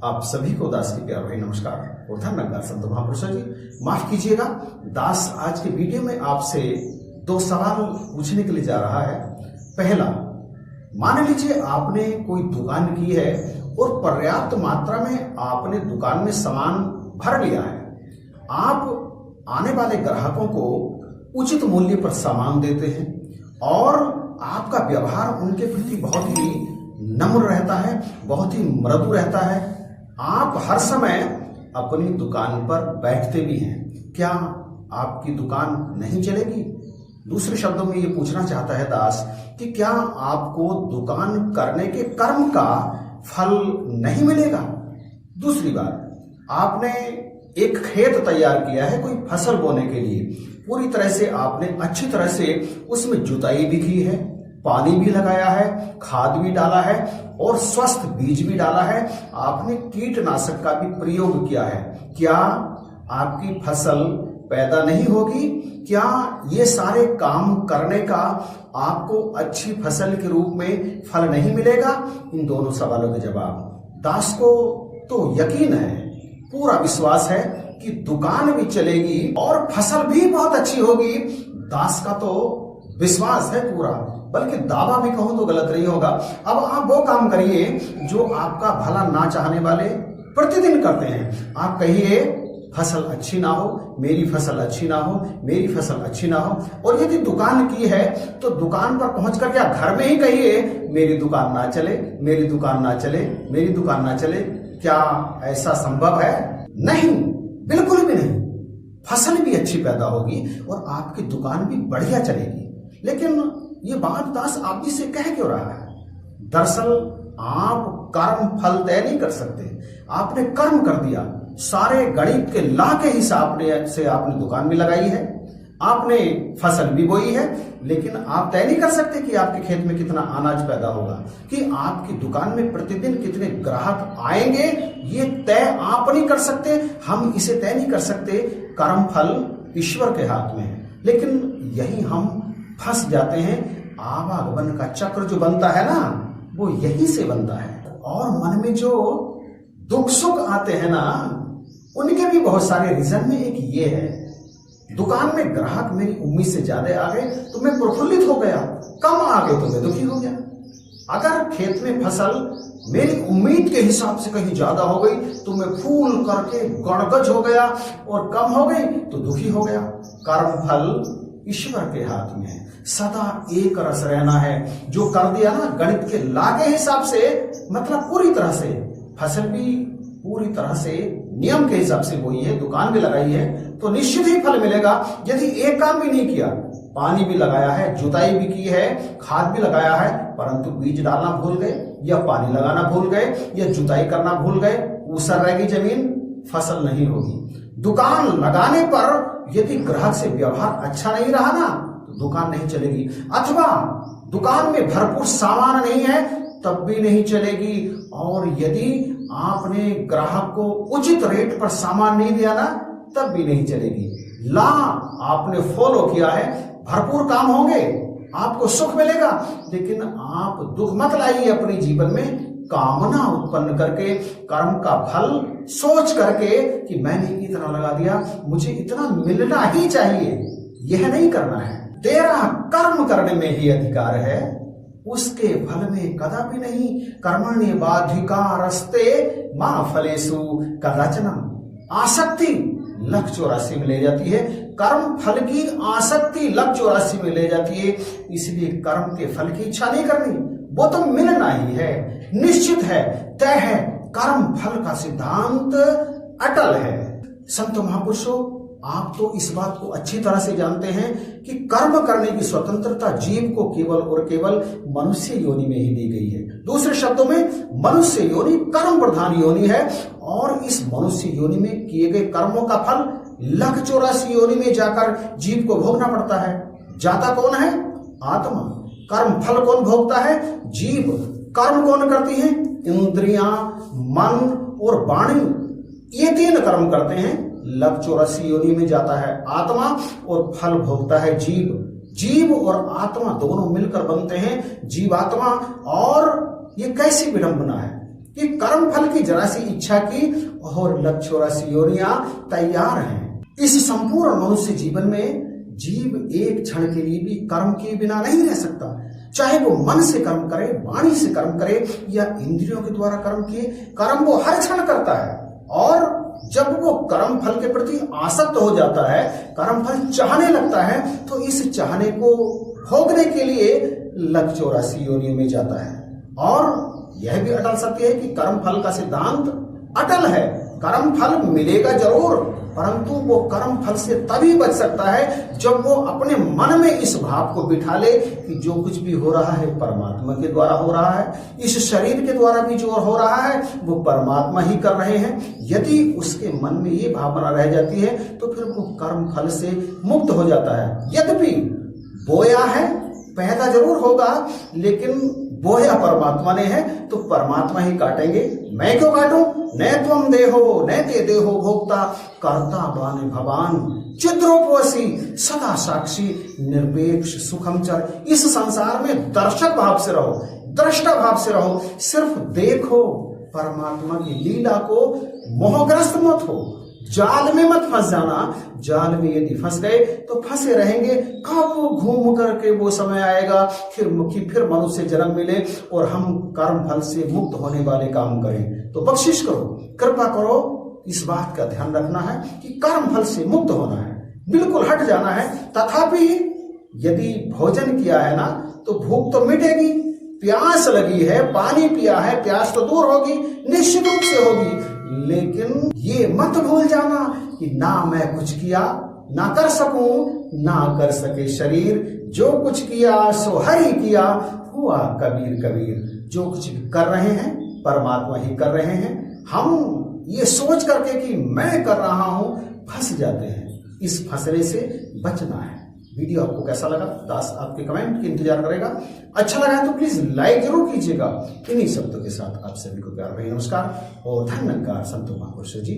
आप सभी को दास की प्यार भरी नमस्कार और धन्यवाद संत महापुरुषों जी। माफ कीजिएगा, दास आज के वीडियो में आपसे दो सवाल पूछने के लिए जा रहा है। पहला, मान लीजिए आपने कोई दुकान की है और पर्याप्त मात्रा में आपने दुकान में सामान भर लिया है। आप आने वाले ग्राहकों को उचित मूल्य पर सामान देते हैं और आपका व्यवहार उनके प्रति बहुत ही नम्र रहता है, बहुत ही मृदु रहता है। आप हर समय अपनी दुकान पर बैठते भी हैं। क्या आपकी दुकान नहीं चलेगी? दूसरे शब्दों में ये पूछना चाहता है दास कि क्या आपको दुकान करने के कर्म का फल नहीं मिलेगा? दूसरी बात, आपने एक खेत तैयार किया है कोई फसल बोने के लिए, पूरी तरह से आपने अच्छी तरह से उसमें जुताई भी की है, पानी भी लगाया है, खाद भी डाला है और स्वस्थ बीज भी डाला है, आपने कीटनाशक का भी प्रयोग किया है। क्या आपकी फसल पैदा नहीं होगी? क्या ये सारे काम करने का आपको अच्छी फसल के रूप में फल नहीं मिलेगा? इन दोनों सवालों के जवाब दास को तो यकीन है, पूरा विश्वास है कि दुकान भी चलेगी और फसल भी बहुत अच्छी होगी। दास का तो विश्वास है पूरा, बल्कि दावा भी कहूं तो गलत नहीं होगा। अब आप वो काम करिए जो आपका भला ना चाहने वाले प्रतिदिन करते हैं। आप कहिए फसल अच्छी ना हो, मेरी फसल अच्छी ना हो, मेरी फसल अच्छी ना हो। और यदि दुकान की है तो दुकान पर पहुंच कर क्या घर में ही कहिए मेरी दुकान ना चले, मेरी दुकान ना चले, मेरी दुकान ना चले। क्या ऐसा संभव है? नहीं, बिल्कुल भी नहीं। फसल भी अच्छी पैदा होगी और आपकी दुकान भी बढ़िया चलेगी। लेकिन ये बात दास आप जी से कह क्यों रहा है? दरअसल आप कर्म फल तय नहीं कर सकते। आपने कर्म कर दिया, सारे गणित के ला के हिसाब से आपने दुकान भी लगाई है, आपने फसल भी बोई है, लेकिन आप तय नहीं कर सकते कि आपके खेत में कितना अनाज पैदा होगा, कि आपकी दुकान में प्रतिदिन कितने ग्राहक आएंगे। ये तय आप नहीं कर सकते, हम इसे तय नहीं कर सकते। कर्म फल ईश्वर के हाथ में है। लेकिन यही हम फंस जाते हैं। आवागमन का चक्र जो बनता है ना, वो यही से बनता है। और मन में जो दुख सुख आते हैं ना, उनके भी बहुत सारे रीजन में एक ये है, दुकान में ग्राहक मेरी उम्मीद से ज्यादा आ गए तो मैं प्रफुल्लित हो गया, कम आ गए तो मैं दुखी हो गया। अगर खेत में फसल मेरी उम्मीद के हिसाब से कहीं ज्यादा हो गई तो मैं फूल करके गड़गज हो गया, और कम हो गई तो दुखी हो गया। कर्म फल ईश्वर के हाथ में है, सदा एक रस रहना है। जो कर दिया ना गणित के ला के हिसाब से, मतलब पूरी तरह से फसल भी पूरी तरह से नियम के हिसाब से बोई है, दुकान भी लगाई है, तो निश्चित ही फल मिलेगा। यदि एक काम भी नहीं किया, पानी भी लगाया है, जुताई भी की है, खाद भी लगाया है, परंतु बीज डालना भूल गए या पानी लगाना भूल गए या जुताई करना भूल गए, ऊसर रहेगी जमीन, फसल नहीं होगी। दुकान लगाने पर यदि ग्राहक से व्यवहार अच्छा नहीं रहा ना, तो दुकान नहीं चलेगी। अथवा दुकान में भरपूर सामान नहीं है, तब भी नहीं चलेगी। और यदि आपने ग्राहक को उचित रेट पर सामान नहीं दिया ना, तब भी नहीं चलेगी। ला आपने फॉलो किया है, भरपूर काम होंगे, आपको सुख मिलेगा, लेकिन आप दुख मत लाइए अपने जीवन में कामना उत्पन्न करके, कर्म का फल सोच करके कि मैंने इतना लगा दिया, मुझे इतना मिलना ही चाहिए। यह नहीं करना है। तेरा कर्म करने में ही अधिकार है, उसके फल में कदापि नहीं। कर्मण्येवाधिकारस्ते मा फलेषु कदाचन। आसक्ति लक 84 में ले जाती है, कर्म फल की आसक्ति लक 84 में ले जाती है। इसलिए कर्म के फल की इच्छा नहीं करनी, वो तो मिलना ही है, निश्चित है, तय है। कर्म फल का सिद्धांत अटल है। संत महापुरुषों, आप तो इस बात को अच्छी तरह से जानते हैं कि कर्म करने की स्वतंत्रता जीव को केवल और केवल मनुष्य योनि में ही दी गई है। दूसरे शब्दों में, मनुष्य योनि कर्म प्रधान योनि है, और इस मनुष्य योनि में किए गए कर्मों का फल लक 84 योनि में जाकर जीव को भोगना पड़ता है। जाता कौन है? आत्मा। कर्म फल कौन भोगता है? जीव। कर्म कौन करती है? इंद्रियां, मन और वाणी, ये तीन कर्म करते हैं। लक 84 योनि में जाता है आत्मा और फल भोगता है जीव। जीव और आत्मा दोनों मिलकर बनते हैं जीवात्मा। और ये कैसी विडंबना है कि कर्म फल की जरा सी इच्छा की और लक्षोरासी योनियां तैयार हैं। इस संपूर्ण मनुष्य जीवन में जीव एक क्षण के लिए भी कर्म के बिना नहीं रह सकता, चाहे वो मन से कर्म करे, वाणी से कर्म करे या इंद्रियों के द्वारा कर्म किए, कर्म वो हर क्षण करता है। और जब वो कर्म फल के प्रति आसक्त हो जाता है, कर्म फल चाहने लगता है, तो इस चाहने को भोगने के लिए लक्षोरासी योनियों में जाता है। और यह भी अटल सत्य है कि कर्म फल का सिद्धांत अटल है। कर्म फल मिलेगा जरूर, परंतु वो कर्म फल से तभी बच सकता है जब वो अपने मन में इस भाव को बिठा ले कि जो कुछ भी हो रहा है परमात्मा के द्वारा हो रहा है, इस शरीर के द्वारा भी जो हो रहा है वो परमात्मा ही कर रहे हैं। यदि उसके मन में ये भावना रह जाती है तो फिर वो कर्म फल से मुक्त हो जाता है। यद्यपि बोया है, पैदा जरूर होगा, लेकिन बोया परमात्मा ने है तो परमात्मा ही काटेंगे। मैं क्यों काटूं? न त्वम देहो न ते देहो भोक्ता कर्ता बान भवान चिद्रोपवसी सदा साक्षी निरपेक्ष सुखम चर। इस संसार में दर्शक भाव से रहो, दृष्टा भाव से रहो, सिर्फ देखो परमात्मा की लीला को, मोहग्रस्त मत हो, जाल में मत फंस जाना। जाल में यदि फंस गए तो फंसे रहेंगे, कब वो घूम करके वो समय आएगा फिर मनुष्य जन्म मिले और हम कर्म फल से मुक्त होने वाले काम करें। तो बख्शिश करो, कृपा करो, इस बात का ध्यान रखना है कि कर्म फल से मुक्त होना है, बिल्कुल हट जाना है। तथापि यदि भोजन किया है ना तो भूख तो मिटेगी, प्यास लगी है, पानी पिया है, प्यास तो दूर होगी, निश्चित रूप से होगी। लेकिन ये मत भूल जाना कि ना मैं कुछ किया, ना कर सकूं, ना कर सके शरीर, जो कुछ किया सो हरि किया, हुआ कबीर कबीर। जो कुछ कर रहे हैं परमात्मा ही कर रहे हैं। हम ये सोच करके कि मैं कर रहा हूं फंस जाते हैं, इस फंसने से बचना है। वीडियो आपको कैसा लगा? दास आपके कमेंट की इंतजार करेगा। अच्छा लगा तो प्लीज लाइक जरूर कीजिएगा। इन्हीं शब्दों के साथ आप सभी को प्यार भरी नमस्कार और धन्यवाद संतो महापुरुषों जी।